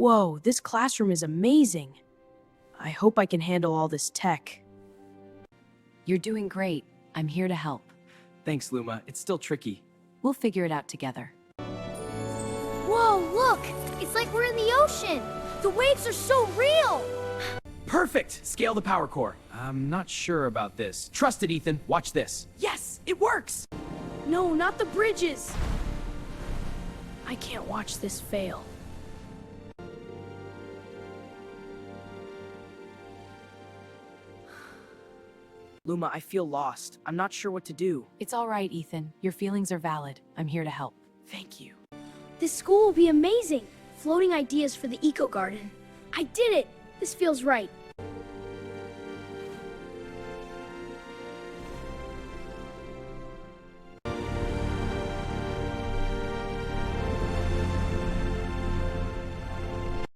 Whoa, this classroom is amazing. I hope I can handle all this tech. You're doing great. I'm here to help. Thanks, Luma. It's still tricky. We'll figure it out together. Whoa, look! It's like we're in the ocean! The waves are so real! Perfect! Scale the power core. I'm not sure about this. Trust it, Ethan. Watch this. Yes, it works! No, not the bridges! I can't watch this fail. Luma, I feel lost. I'm not sure what to do. It's all right, Ethan. Your feelings are valid. I'm here to help. Thank you. This school will be amazing! Floating ideas for the eco garden. I did it! This feels right.